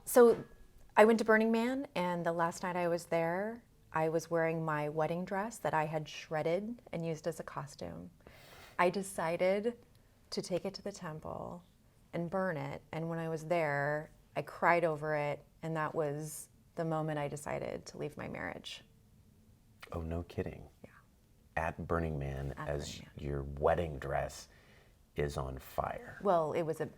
So I went to Burning Man, and the last night I was there, I was wearing my wedding dress that I had shredded and used as a costume. I decided to take it to the temple and burn it. And when I was there, I cried over it. And that was the moment I decided to leave my marriage. Oh, no kidding. Yeah. At Burning Man, as your wedding dress is on fire. Well,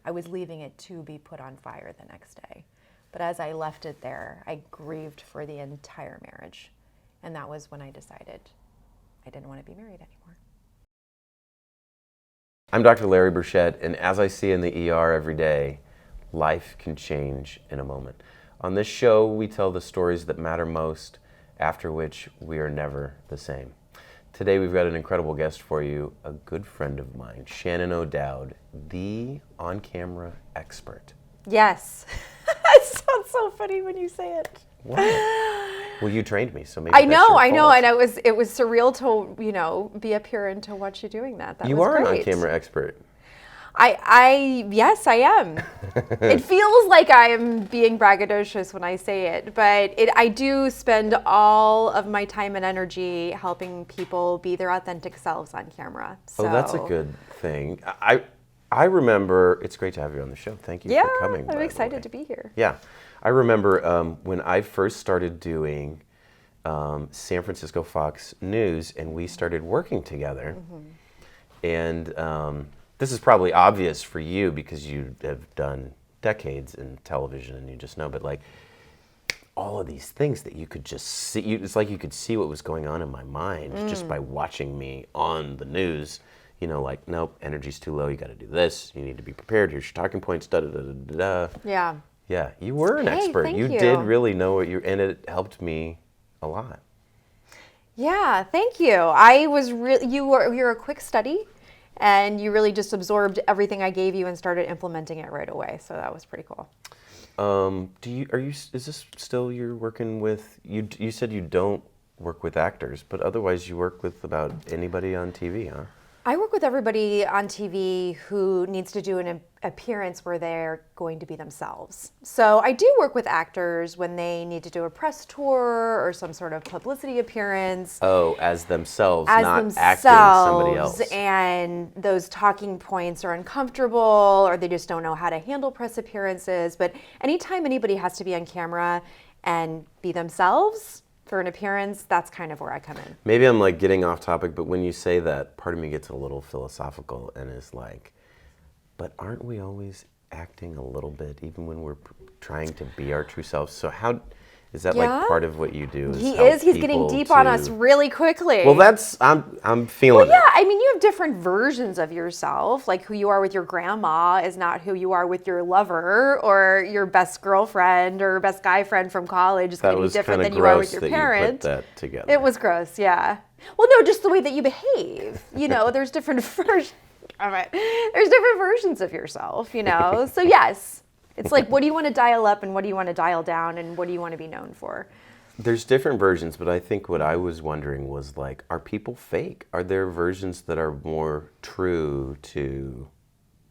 I was leaving it to be put on fire the next day. But as I left it there, I grieved for the entire marriage. And that was when I decided I didn't want to be married anymore. I'm Dr. Larry Burchett, and as I see in the ER every day, life can change in a moment. On this show, we tell the stories that matter most, after which we are never the same. Today, we've got an incredible guest for you, a good friend of mine, Shannon O'Dowd, the on-camera expert. Yes. It sounds so funny when you say it. What? Well, you trained me, so maybe I that's know, your I know, fault. and it was surreal to, be up here and to watch you doing that. That You was are great. an on-camera expert. Yes, I am. It feels like I am being braggadocious when I say it, but I do spend all of my time and energy helping people be their authentic selves on camera. So. Oh, that's a good thing. I remember, it's great to have you on the show. Thank you for coming. Yeah, I'm excited to be here. Yeah. I remember when I first started doing San Francisco Fox News and we started working together. Mm-hmm. And this is probably obvious for you because you have done decades in television and you just know, but like all of these things that you could just see, it's like you could see what was going on in my mind just by watching me on the news. You know, like, nope, energy's too low, you got to do this, you need to be prepared, here's your talking points, da-da-da-da-da. Yeah. Yeah, you were an expert. Thank you you. did really know what and it helped me a lot. Yeah, thank you. You're a quick study, and you really just absorbed everything I gave you and started implementing it right away. So that was pretty cool. Is this still you're working with, you said you don't work with actors, but otherwise you work with about anybody on TV, huh? I work with everybody on TV who needs to do an appearance where they're going to be themselves. So I do work with actors when they need to do a press tour or some sort of publicity appearance. Oh, as themselves, as not themselves, acting somebody else. And those talking points are uncomfortable or they just don't know how to handle press appearances. But anytime anybody has to be on camera and be themselves for an appearance, that's kind of where I come in. Maybe I'm like getting off topic, but when you say that, part of me gets a little philosophical and is like, but aren't we always acting a little bit, even when we're trying to be our true selves? So how, is that like part of what you do? He's getting deep on us really quickly. Well, I'm feeling it. Yeah, I mean, you have different versions of yourself. Like who you are with your grandma is not who you are with your lover or your best girlfriend or best guy friend from college. It's going to be different than you are with your parent. That that together. It was gross, yeah. Well, no, just the way that you behave. There's different versions. All right. There's different versions of yourself, So yes. It's like, what do you want to dial up and what do you want to dial down and what do you want to be known for? There's different versions, but I think what I was wondering was like, are people fake? Are there versions that are more true to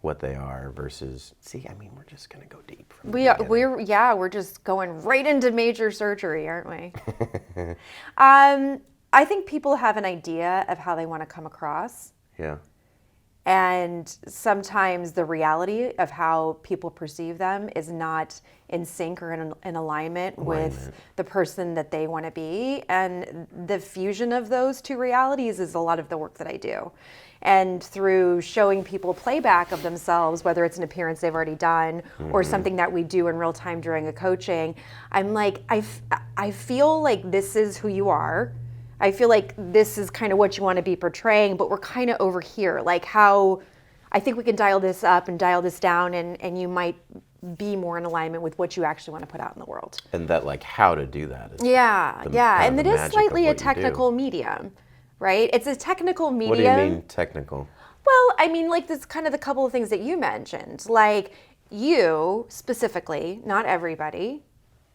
what they are versus, we're just going to go deep. We're just going right into major surgery, aren't we? I think people have an idea of how they want to come across. Yeah. And sometimes the reality of how people perceive them is not in sync or in alignment with the person that they want to be. And the fusion of those two realities is a lot of the work that I do. And through showing people playback of themselves, whether it's an appearance they've already done or something that we do in real time during a coaching, I'm like, I feel like this is who you are. I feel like this is kind of what you want to be portraying, but we're kind of over here. Like how I think we can dial this up and dial this down and you might be more in alignment with what you actually want to put out in the world. And that like how to do that. And it is slightly a technical medium, right? It's a technical medium. What do you mean technical? Well, I mean like this kind of the couple of things that you mentioned. Like you specifically, not everybody,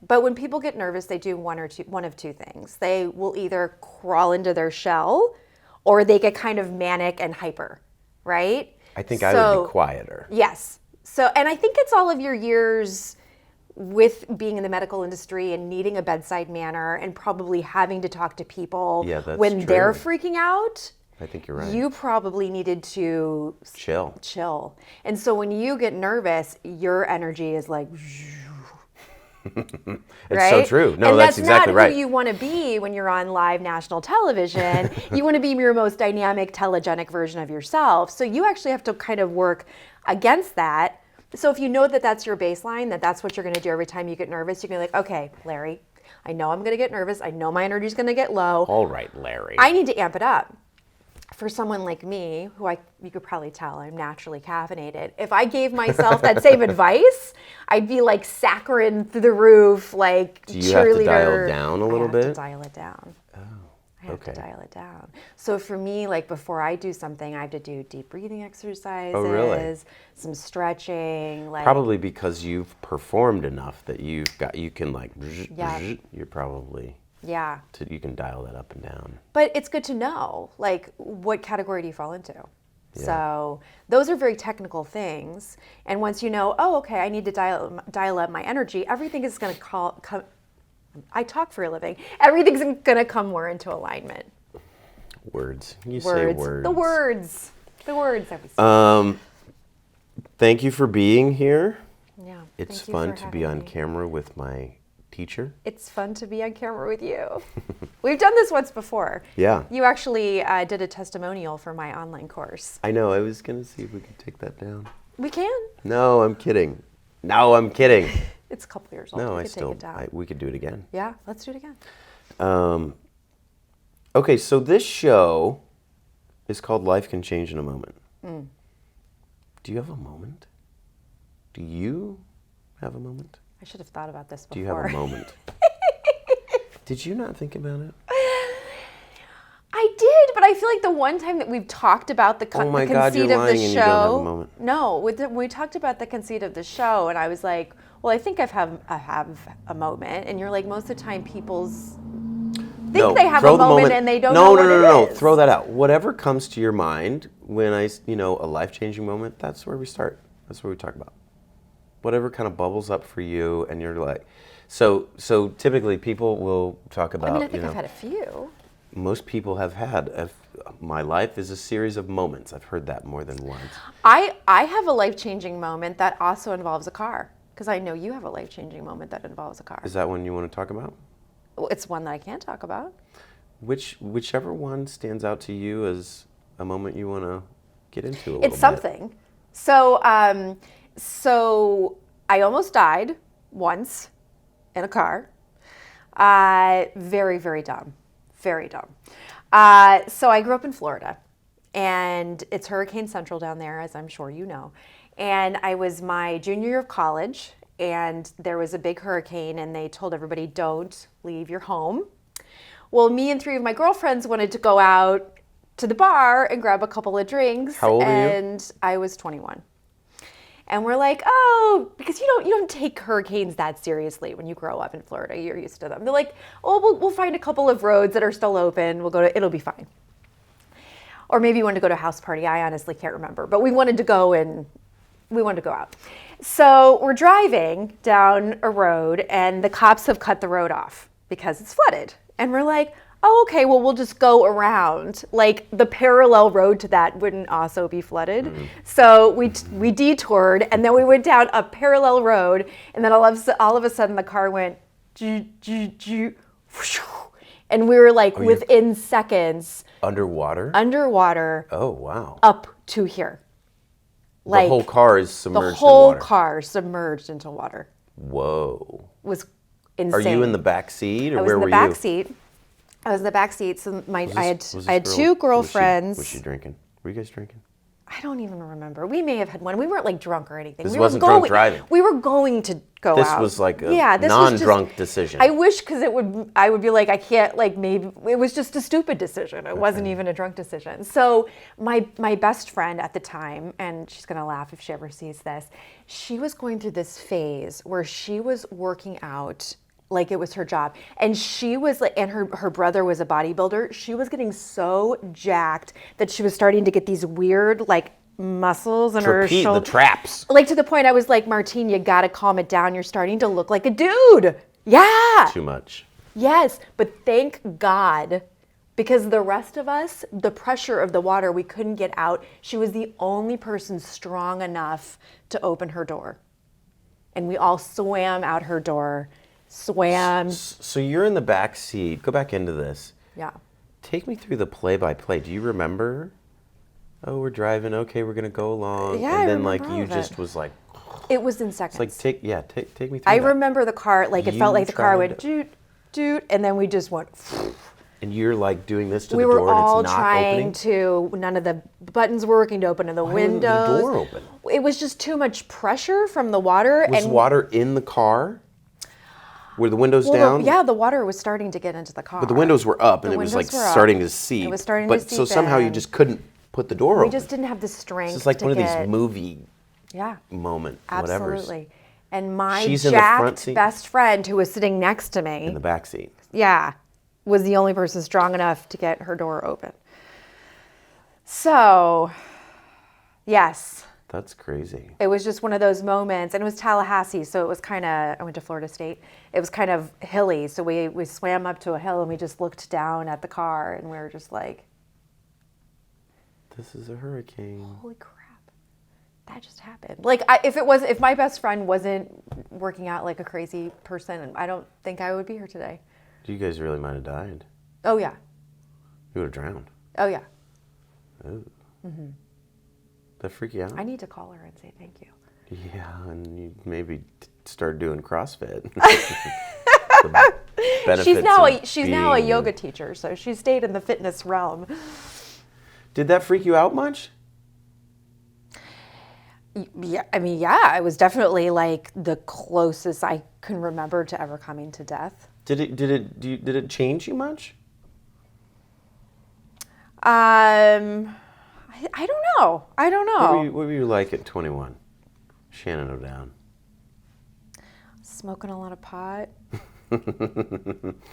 but when people get nervous, they do one of two things. They will either crawl into their shell or they get kind of manic and hyper, right? I think I would be quieter. Yes. So, and I think it's all of your years with being in the medical industry and needing a bedside manner and probably having to talk to people when they're freaking out, I think you're right. you probably needed to chill. And so when you get nervous, your energy is like, it's so true. No, that's exactly right. And that's not who you want to be when you're on live national television. You want to be your most dynamic, telegenic version of yourself. So you actually have to kind of work against that. So if you know that that's your baseline, that that's what you're going to do every time you get nervous, you're going to be like, okay, Larry, I know I'm going to get nervous. I know my energy is going to get low. All right, Larry. I need to amp it up. For someone like me, who you could probably tell I'm naturally caffeinated, if I gave myself that same advice, I'd be like saccharine through the roof, like cheerleader. Do you have to dial it down a little bit? I have to dial it down. I have to dial it down. So for me, like before I do something, I have to do deep breathing exercises. Oh, really? Some stretching. Probably because you've performed enough that you can like, you're probably... Yeah. You can dial that up and down. But it's good to know, like, what category do you fall into? Yeah. So those are very technical things. And once you know, oh, okay, I need to dial up my energy, everything is going to come. I talk for a living. Everything's going to come more into alignment. Words. You say words. The words that we say. Thank you for being here. Yeah. It's fun to be on camera with my teacher. It's fun to be on camera with you. We've done this once before. Yeah. You actually did a testimonial for my online course. I know. I was going to see if we could take that down. We can. No, I'm kidding. It's a couple years old. No, we could take it down. We could do it again. Yeah, let's do it again. Okay, so this show is called Life Can Change in a Moment. Do you have a moment? Do you have a moment? I should have thought about this before. Do you have a moment? Did you not think about it? I did, but I feel like the one time that we've talked about the conceit of the show. And you don't have a moment. No, we talked about the conceit of the show, and I was like, well, I think I have a moment. And you're like, most of the time people think they have a moment and they don't know what it is. No, throw that out. Whatever comes to your mind when a life-changing moment, that's where we start. That's where we talk about. Whatever kind of bubbles up for you, and you're like, so typically people will talk about. I think I've had a few. Most people have had. My life is a series of moments. I've heard that more than once. I have a life-changing moment that also involves a car, because I know you have a life-changing moment that involves a car. Is that one you want to talk about? Well, it's one that I can talk about. Whichever one stands out to you as a moment you want to get into a little bit. It's something. So I almost died once in a car. Very, very dumb. Very dumb. So I grew up in Florida, and it's Hurricane Central down there, as I'm sure you know. And I was my junior year of college, and there was a big hurricane, and they told everybody, don't leave your home. Well, me and 3 of my girlfriends wanted to go out to the bar and grab a couple of drinks. How old were you? And I was 21. And we're like, oh, because you don't take hurricanes that seriously when you grow up in Florida. You're used to them. They're like, oh, we'll find a couple of roads that are still open. It'll be fine. Or maybe we wanted to go to a house party. I honestly can't remember. But we wanted to go out. So we're driving down a road, and the cops have cut the road off because it's flooded. And we're like, oh, okay, well, we'll just go around. Like, the parallel road to that wouldn't also be flooded. Mm-hmm. So we detoured, and then we went down a parallel road, and then all of a sudden the car went, and we were like, within seconds. Underwater? Oh, wow. Up to here. Like, the whole car is submerged in water. The whole car submerged into water. Whoa. Was insane. Are you in the back seat, or where were you? I was in the back seat. So I had 2 girlfriends. Was she drinking? Were you guys drinking? I don't even remember. We may have had one. We weren't like drunk or anything. This wasn't drunk driving. We were going to go out. This was like a non-drunk decision. I wish, because I would be like, I can't, like, maybe it was just a stupid decision. It wasn't even a drunk decision. So my best friend at the time, and she's gonna laugh if she ever sees this, she was going through this phase where she was working out like it was her job. And she was like, and her brother was a bodybuilder. She was getting so jacked that she was starting to get these weird, like, muscles in her The shoulder. traps. Like to the point I was like, Martine, you gotta calm it down. You're starting to look like a dude. Yeah. Too much. Yes, but thank God, because the rest of us, the pressure of the water, we couldn't get out. She was the only person strong enough to open her door. And we all swam out her door, swam. So you're in the back seat. Go back into this. Yeah. Take me through the play-by-play. Do you remember? Oh, we're driving. Okay, we're gonna go along. Yeah, and then I like remember all you of just it. was like, It was in seconds. it's like take me through I that. remember the car, like it felt You like the car tried went doot, doot, and then we just went. And you're like doing this to We the were door all and it's not trying opening? to, none of the buttons were working to open the Why wasn't windows. the door open? It was just too much pressure from the water. Was and water in the car? Were the windows well, down? yeah, the water was starting to get into the car. But the windows were up and The it was like windows were up. starting to seep. It was starting but to seep so somehow you in. just couldn't put the door We open. just didn't have the strength. It's like to one of get, these movie yeah, moment, absolutely. And my She's in the front jacked seat? best friend who was sitting next to me, in the back seat. yeah, was the only person strong enough to get her door open. So, yes, That's crazy. it was just one of those moments, and it was Tallahassee, so it was kind of, I went to Florida State. It was kind of hilly, so we swam up to a hill and we just looked down at the car and we were just like, This is a hurricane. holy crap, that just happened. Like, if my best friend wasn't working out like a crazy person, I don't think I would be here today. You guys really might have died. Oh yeah, You would have drowned. oh yeah. Oh. That freak you out? I need to call her and say thank you. Yeah, and you maybe start doing CrossFit. The benefits She's now of a being- yoga teacher, so she stayed in the fitness realm. Did that freak you out much? Yeah, I mean, yeah, it was definitely like the closest I can remember to ever coming to death. Did it change you much? I don't know. I don't know. What were you like at 21? Shannon O'Dowd. Smoking a lot of pot,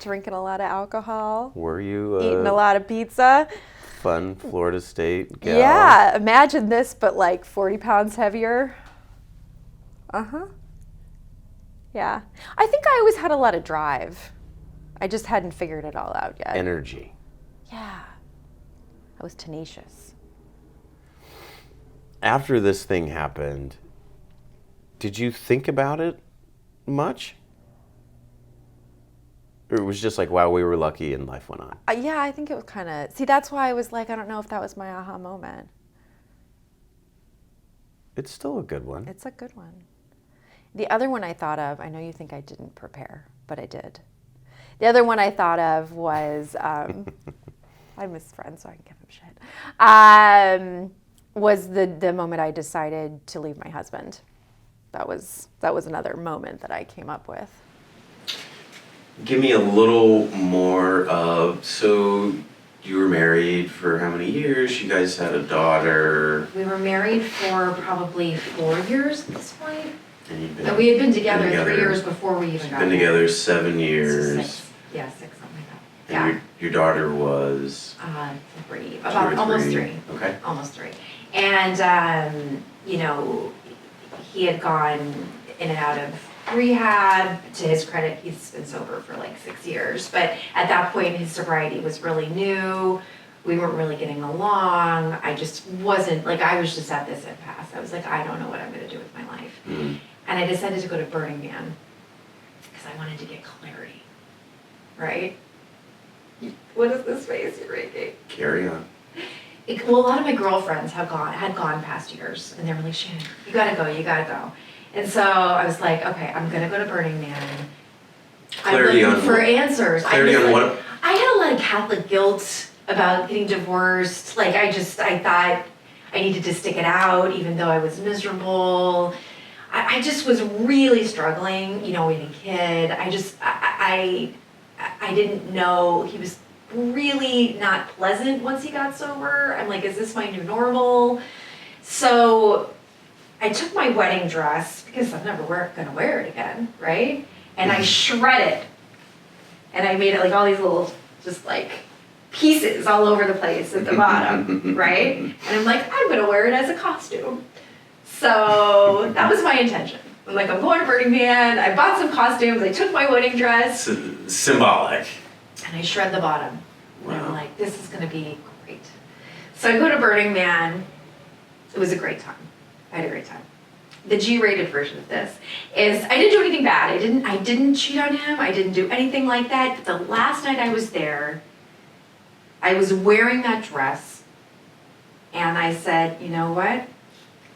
drinking a lot of alcohol, Were you eating a lot of pizza. fun Florida State gal? Yeah, imagine this, but like 40 pounds heavier. Yeah. I think I always had a lot of drive. I just hadn't figured it all out yet. Energy. Yeah. I was tenacious. After this thing happened, did you think about it much? Or it was just like, wow, we were lucky and life went on? Yeah, I think it was kind of, see, that's why I was like, I don't know if that was my aha moment. It's still a good one. It's a good one. The other one I thought of, I know you think I didn't prepare, but I did. The other one I thought of was, I'm his friend, so I can give him shit. Was the moment I decided to leave my husband. That was another moment that I came up with. Give me a little more of, so you were married for how many years? You guys had a daughter. We were married for probably 4 years at this point. And you've been, And we had been together been 3 years before we even got been married. together 7 years. 6, yeah, 6, something like that. And Yeah. your daughter was 3, 2 about or almost 3. 3. Okay. Almost 3. And, you know, he had gone in and out of rehab. To his credit, he's been sober for like 6 years. But at that point, his sobriety was really new. We weren't really getting along. I just wasn't, like, I was just at this impasse. I was like, I don't know what I'm going to do with my life. Mm. And I decided to go to Burning Man because I wanted to get clarity, right? What is this face you're making? Carry on. Well, a lot of my girlfriends had gone past years, and they were like, Shannon, you gotta go. And so I was like, okay, I'm gonna go to Burning Man. Clarity I'm on looking for what? answers. Clarity on what? I had a lot of Catholic guilt about getting divorced. Like, I thought I needed to stick it out, even though I was miserable. I just was really struggling, you know, with a kid. I didn't know. He was really not pleasant once he got sober. I'm like, is this my new normal? So I took my wedding dress, because I'm never gonna wear it again, right? And I shred it. And I made it like all these little, just like pieces all over the place at the bottom, right? And I'm like, I'm gonna wear it as a costume. So that was my intention. I'm like, I'm going to Burning Man. I bought some costumes. I took my wedding dress. Symbolic. And I shred the bottom. Wow. And I'm like, this is gonna be great. So I go to Burning Man. It was a great time. I had a great time. The G-rated version of this is, I didn't do anything bad. I didn't cheat on him. I didn't do anything like that. But the last night I was there, I was wearing that dress, and I said, you know what?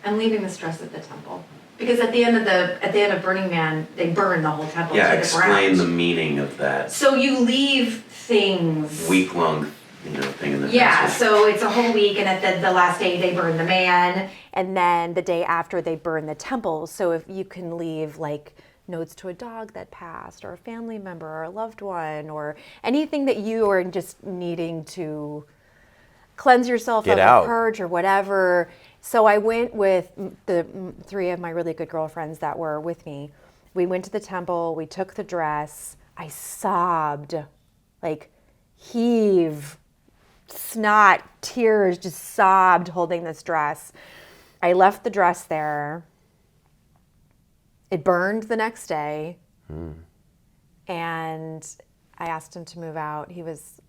I'm leaving this dress at the temple. Because at the end of Burning Man, they burn the whole temple to the ground. Explain the meaning of that. So you leave things. Week-long, thing in the Yeah, passage. so it's a whole week, and at the last day they burn the man. And then the day after, they burn the temple. So if you can leave like notes to a dog that passed, or a family member, or a loved one, or anything that you are just needing to cleanse yourself Get of out. a purge or whatever. So I went with the three of my really good girlfriends that were with me. We went to the temple, we took the dress, I sobbed, like heave, snot, tears, just sobbed holding this dress. I left the dress there. It burned the next day. And I asked him to move out. He was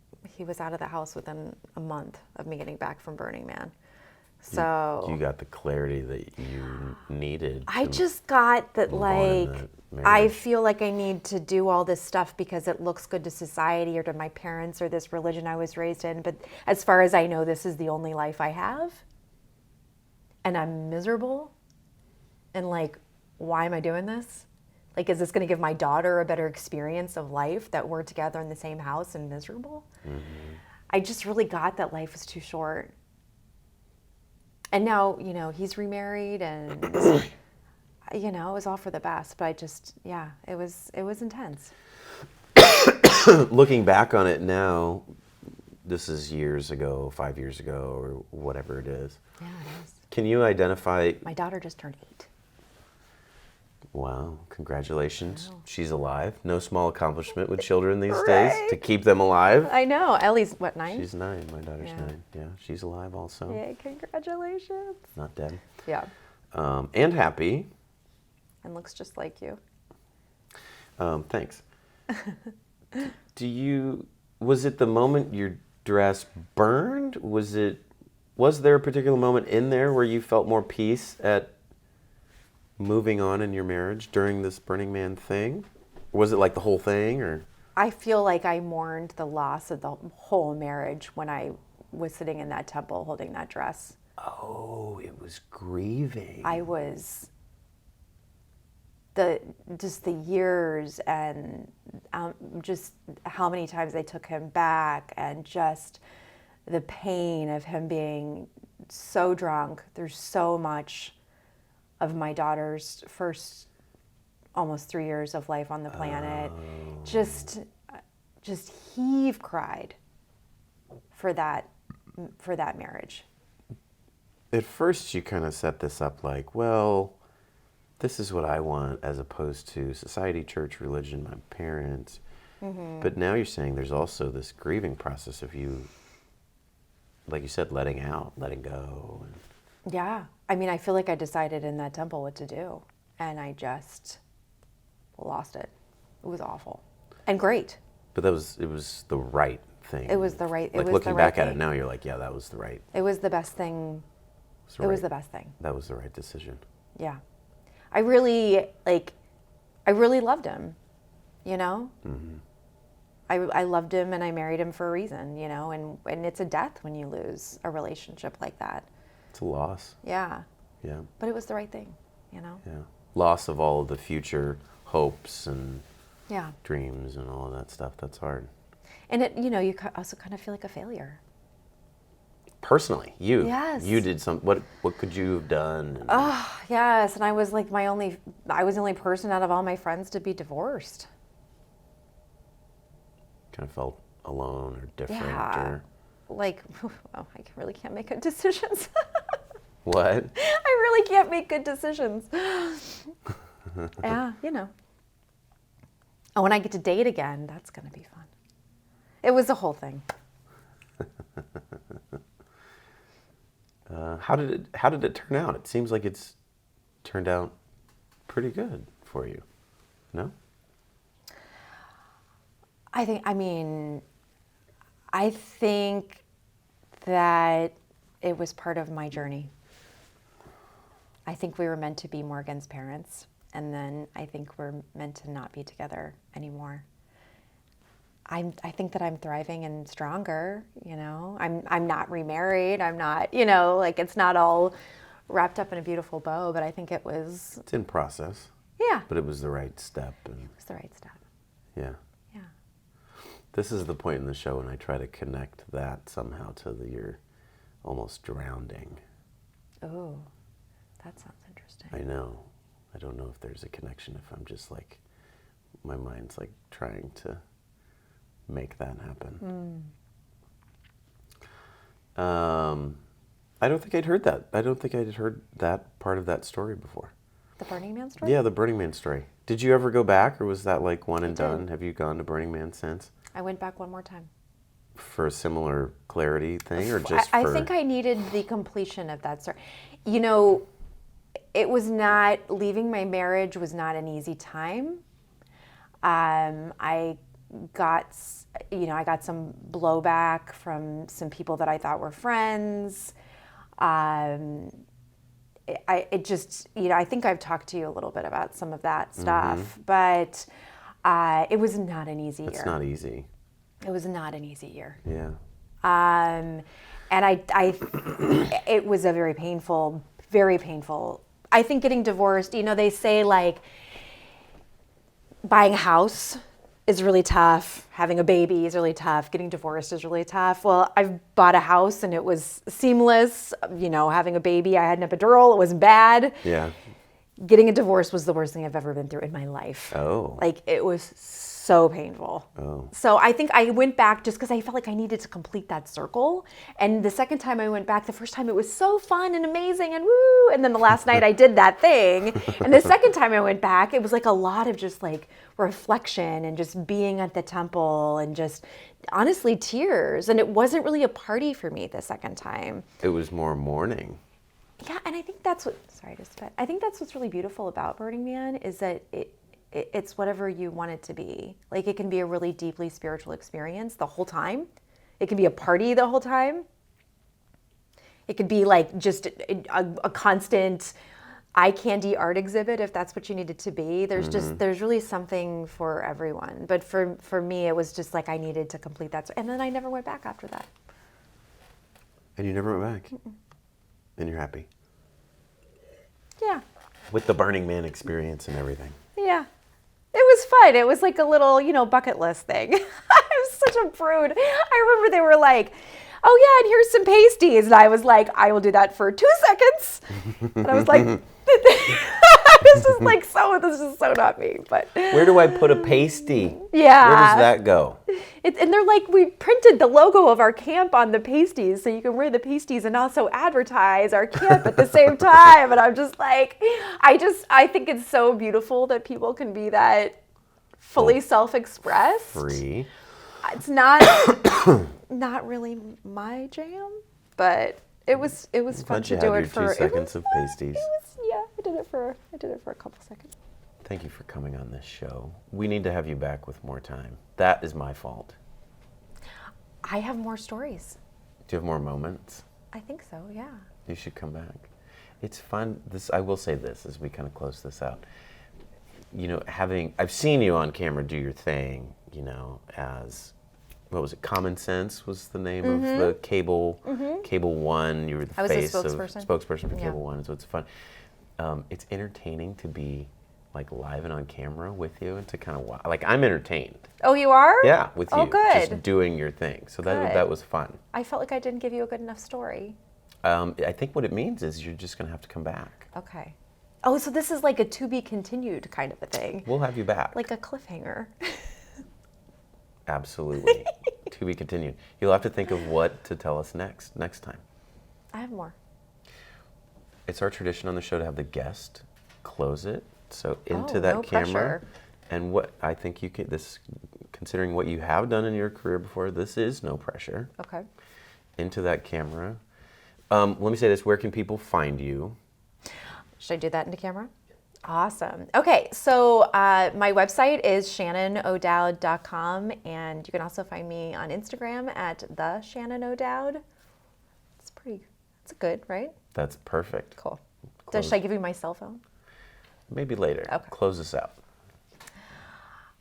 out of the house within a month of me getting back from Burning Man. So You got the clarity that you needed. I just got that, move on in like, the I marriage. feel like I need to do all this stuff because it looks good to society or to my parents or this religion I was raised in. But as far as I know, this is the only life I have. And I'm miserable. And like, why am I doing this? Like, is this going to give my daughter a better experience of life that we're together in the same house and miserable? I just really got that life is too short. And now, he's remarried and, it was all for the best. But I just, it was intense. Looking back on it now, this is years ago, 5 years ago, or whatever it is. Yeah, it is. Can you identify? My daughter just turned 8. Wow, congratulations. She's alive. No small accomplishment with children these Right. days to keep them alive. I know. Ellie's, what, 9? She's 9. My daughter's 9. Yeah, she's alive also. Yay, congratulations. Not dead. Yeah. And happy. And looks just like you. Thanks. Was it the moment your dress burned? Was there a particular moment in there where you felt more peace at moving on in your marriage during this Burning Man thing? Or was it like the whole thing, or? I feel like I mourned the loss of the whole marriage when I was sitting in that temple holding that dress. Oh, it was grieving. I was just the years and just how many times I took him back, and just the pain of him being so drunk. There's so much of my daughter's first almost 3 years of life on the planet. Just heave cried for that marriage. At first you kind of set this up like, well, this is what I want, as opposed to society, church, religion, my parents. But now you're saying there's also this grieving process of you, like you said, letting out, letting go. Yeah. I mean, I feel like I decided in that temple what to do, and I just lost it. It was awful and great. But it was the right thing. It was the right. It Like was looking the right back at it thing. now, you're like, yeah, that was the right. It was the best thing. It was the best thing. That was the right decision. Yeah. I really loved him, I loved him, and I married him for a reason, and it's a death when you lose a relationship like that. It's a loss. Yeah. Yeah. But it was the right thing, Yeah. Loss of all of the future hopes and Yeah. dreams and all of that stuff. That's hard. And you also kind of feel like a failure. Personally, you. Yes. You did what could you have done? Oh, yes. And I was like I was the only person out of all my friends to be divorced. Kind of felt alone or different. Yeah. Or Like, I really can't make good decisions. what? I really can't make good decisions. Yeah, Oh, when I get to date again, that's going to be fun. It was the whole thing. How did it turn out? It seems like it's turned out pretty good for you. No? I think that it was part of my journey. I think we were meant to be Morgan's parents, and then I think we're meant to not be together anymore. I think that I'm thriving and stronger, you know. I'm not remarried. I'm not, you know, like it's not all wrapped up in a beautiful bow, but I think it's in process. Yeah. But it was the right step. It was the right step. Yeah. Yeah. This is the point in the show when I try to connect that somehow to your almost drowning. Oh, that sounds interesting. I know. I don't know if there's a connection, if I'm just like, my mind's like trying to make that happen. I don't think I'd heard that. I don't think I'd heard that part of that story before. The Burning Man story? Yeah, the Burning Man story. Did you ever go back, or was that like one and I did. done? Have you gone to Burning Man since? I went back one more time. For a similar clarity thing, or just I think I needed the completion of that story. You know, it was not, leaving my marriage was not an easy time. I got some blowback from some people that I thought were friends. It just, you know, I think I've talked to you a little bit about some of that stuff, but it was not an easy year. It's not easy. It was not an easy year. Yeah. And it was a very painful. I think getting divorced, you know, they say like buying a house is really tough. Having a baby is really tough. Getting divorced is really tough. Well, I've bought a house and it was seamless. You know, having a baby, I had an epidural. It wasn't bad. Yeah. Getting a divorce was the worst thing I've ever been through in my life. Oh. Like, it was so painful. Oh. So I think I went back just because I felt like I needed to complete that circle. And the second time I went back, the first time it was so fun and amazing and woo. And then the last night I did that thing. And the second time I went back, it was like a lot of just like reflection and just being at the temple and just honestly tears. And it wasn't really a party for me the second time. It was more mourning. Yeah, and I think that's what, sorry to spit. I think that's what's really beautiful about Burning Man is that it's whatever you want it to be. Like, it can be a really deeply spiritual experience the whole time. It can be a party the whole time. It could be like just a constant eye candy art exhibit if that's what you need it to be. There's really something for everyone. But for me, it was just like I needed to complete that. And then I never went back after that. And you never went back? Mm-mm. And you're happy? Yeah. With the Burning Man experience and everything? Yeah. It was fun. It was like a little, bucket list thing. I was such a prude. I remember they were like, oh yeah, and here's some pasties. And I was like, I will do that for 2 seconds. And I was like, this is so not me. But where do I put a pasty? Yeah. Where does that go? And they're like, we printed the logo of our camp on the pasties so you can wear the pasties and also advertise our camp at the same time. And I'm just like, I think it's so beautiful that people can be that fully self-expressed. Free. It's not really my jam, but it was fun to do it for 2 seconds of pasties. I did it for a couple seconds. Thank you for coming on this show. We need to have you back with more time. That is my fault. I have more stories. Do you have more moments? I think so, yeah. You should come back. It's fun. I will say this as we kind of close this out. I've seen you on camera do your thing, as, what was it, Common Sense was the name of the Cable One. You were the face of spokesperson for Cable One, so it's fun. It's entertaining to be like live and on camera with you and to kind of watch. Like, I'm entertained. Oh, you are? Yeah, with you. Oh, good. Just doing your thing. So that was fun. I felt like I didn't give you a good enough story. I think what it means is you're just going to have to come back. Okay. Oh, so this is like a to be continued kind of a thing. We'll have you back. Like a cliffhanger. Absolutely. To be continued. You'll have to think of what to tell us next time. I have more. It's our tradition on the show to have the guest close it. So into no that camera. pressure. And what I think considering what you have done in your career before, this is no pressure. Okay. into that camera. Let me say this, where can people find you? Should I do that into camera? Awesome. Okay, so my website is shannonodowd.com, and you can also find me on Instagram at the Shannon O'Dowd. It's good, right? That's perfect. Cool. Close. Should I give you my cell phone? Maybe later. Okay. Close us out.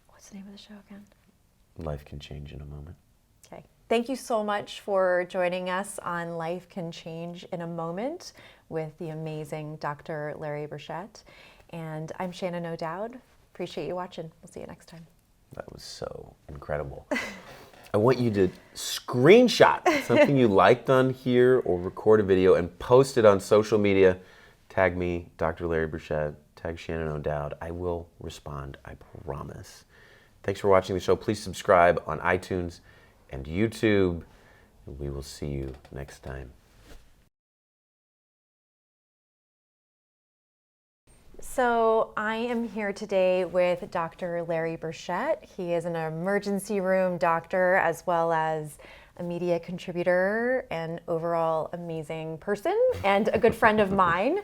What's the name of the show again? Life can change in a moment. Okay. Thank you so much for joining us on Life Can Change in a Moment with the amazing Dr. Larry Burchett. And I'm Shannon O'Dowd. Appreciate you watching. We'll see you next time. That was so incredible. I want you to screenshot something you liked on here or record a video and post it on social media. Tag me, Dr. Larry Burchett, tag Shannon O'Dowd. I will respond, I promise. Thanks for watching the show. Please subscribe on iTunes and YouTube. We will see you next time. So I am here today with Dr. Larry Burchett. He is an emergency room doctor as well as a media contributor and overall amazing person and a good friend of mine.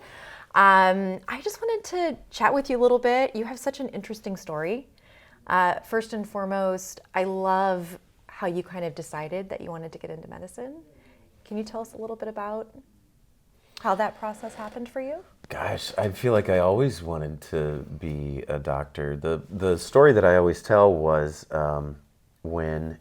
I just wanted to chat with you a little bit. You have such an interesting story. First and foremost, I love how you kind of decided that you wanted to get into medicine. Can you tell us a little bit about how that process happened for you? Gosh, I feel like I always wanted to be a doctor. The story that I always tell was when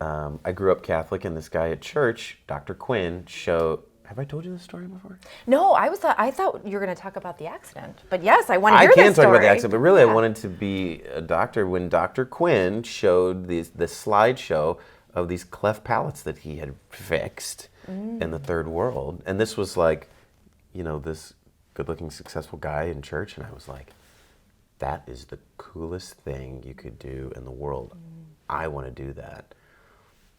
I grew up Catholic and this guy at church, Dr. Quinn, showed... Have I told you this story before? No, I thought you were going to talk about the accident. But yes, I want to hear this story. I can talk about the accident, but really I wanted to be a doctor when Dr. Quinn showed this slideshow of these cleft palates that he had fixed in the third world. And this was like, you know, this good-looking, successful guy in church, and I was like, that is the coolest thing you could do in the world. I want to do that.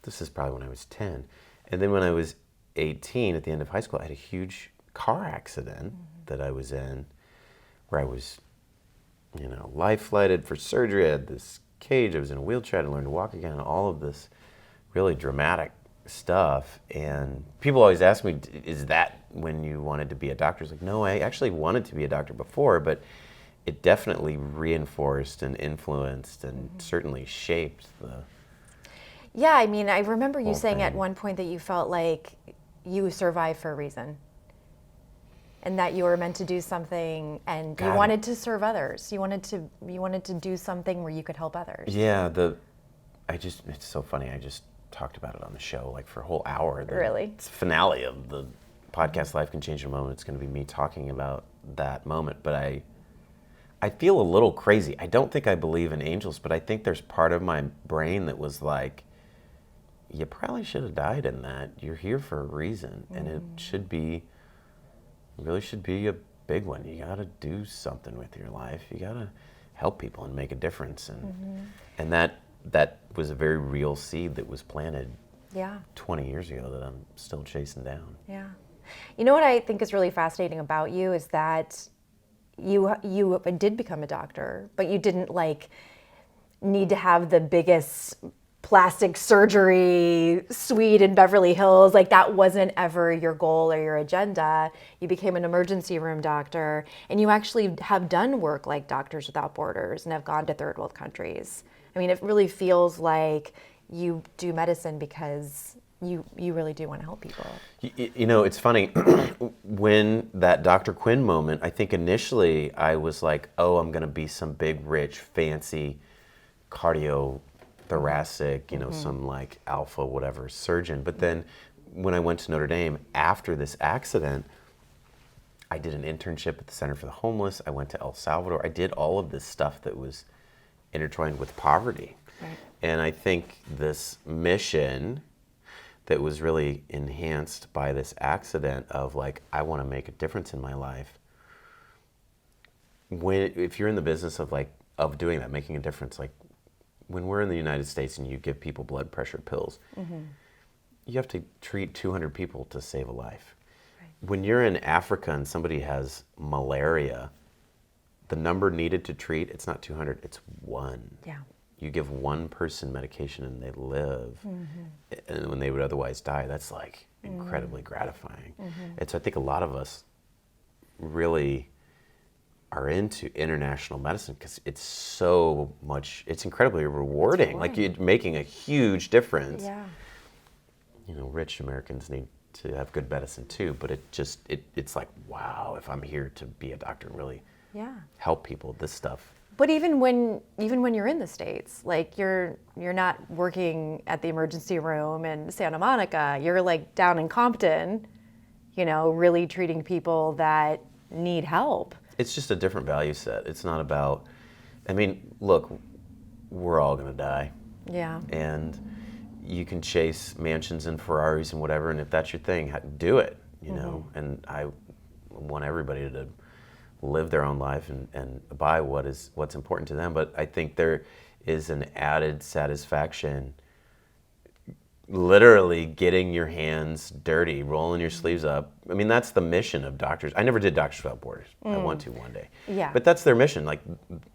This is probably when I was 10. And then when I was 18, at the end of high school, I had a huge car accident that I was in where I was, you know, life-flighted for surgery. I had this cage. I was in a wheelchair. I had to learn to walk again. All of this really dramatic stuff. And people always ask me, is that when you wanted to be a doctor? It's like, no, I actually wanted to be a doctor before, but it definitely reinforced and influenced and certainly shaped the... Yeah, I mean, I remember you saying thing. at one point that you felt like you survived for a reason and that you were meant to do something and you wanted to serve others. You wanted to do something where you could help others. Yeah, it's so funny. I just talked about it on the show like for a whole hour. Really? It's the finale of the podcast Life Can Change in a Moment. It's going to be me talking about that moment, but I feel a little crazy. I don't think I believe in angels, but I think there's part of my brain that was like, you probably should have died in that. You're here for a reason, and it really should be a big one. You got to do something with your life. You got to help people and make a difference, and that was a very real seed that was planted 20 years ago that I'm still chasing down. Yeah. You know what I think is really fascinating about you is that you did become a doctor, but you didn't like need to have the biggest plastic surgery suite in Beverly Hills. Like that wasn't ever your goal or your agenda. You became an emergency room doctor, and you actually have done work like Doctors Without Borders and have gone to third world countries. I mean, it really feels like you do medicine because you really do want to help people. You know, it's funny, when that Dr. Quinn moment, I think initially I was like, oh, I'm going to be some big, rich, fancy cardiothoracic, you know, some like alpha whatever surgeon. But then when I went to Notre Dame after this accident, I did an internship at the Center for the Homeless. I went to El Salvador. I did all of this stuff that was intertwined with poverty. Right. And I think this mission that was really enhanced by this accident of like, I want to make a difference in my life. If you're in the business of doing that, making a difference, like when we're in the United States and you give people blood pressure pills, you have to treat 200 people to save a life. Right. When you're in Africa and somebody has malaria, the number needed to treat, it's not 200, it's 1. Yeah. you give one person medication and they live, and when they would otherwise die, that's like incredibly gratifying. And so I think a lot of us really are into international medicine because it's so much, it's incredibly rewarding. Like you're making a huge difference. Yeah. You know, rich Americans need to have good medicine too, but it's like, wow, if I'm here to be a doctor and really help people, this stuff. But even when you're in the States, like you're not working at the emergency room in Santa Monica, you're like down in Compton, you know, really treating people that need help. It's just a different value set. It's not about, I mean, look, we're all gonna die. Yeah. And you can chase mansions and Ferraris and whatever, and if that's your thing, do it, you know? And I want everybody to live their own life and buy what's important to them. But I think there is an added satisfaction literally getting your hands dirty, rolling your sleeves up. I mean, that's the mission of doctors. I never did Doctors Without Borders. I want to one day. Yeah. But that's their mission. Like,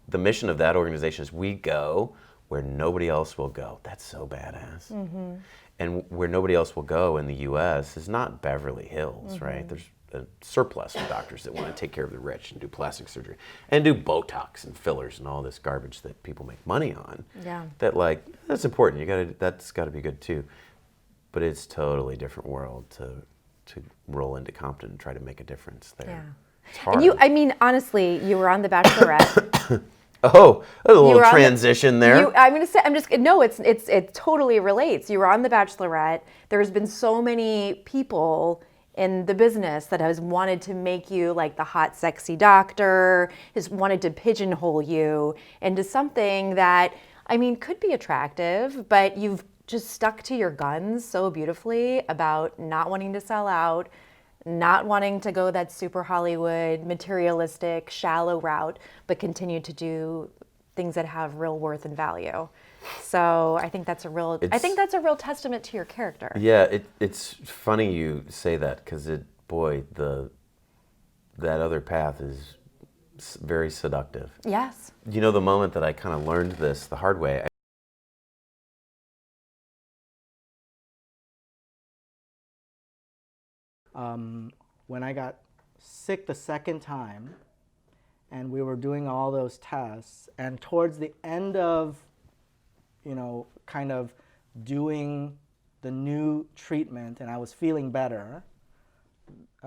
the mission of that organization is we go where nobody else will go. That's so badass. And where nobody else will go in the U.S. is not Beverly Hills, right? There's a surplus of doctors that want to take care of the rich and do plastic surgery and do Botox and fillers and all this garbage that people make money on. Yeah. That, like, that's important. That's got to be good too. But it's totally different world to roll into Compton and try to make a difference there. Yeah. It's hard. And I mean, honestly, you were on The Bachelorette. Oh, a little transition there. It totally relates. You were on The Bachelorette. There's been so many people in the business that has wanted to make you like the hot, sexy doctor, has wanted to pigeonhole you into something that, I mean, could be attractive, but you've just stuck to your guns so beautifully about not wanting to sell out, not wanting to go that super Hollywood, materialistic, shallow route, but continue to do things that have real worth and value. So I think that's a real testament to your character. Yeah, it's funny you say that because that other path is very seductive. Yes. You know, the moment that I kind of learned this the hard way. When I got sick the second time, and we were doing all those tests, and towards the end of, you know, kind of doing the new treatment, and I was feeling better,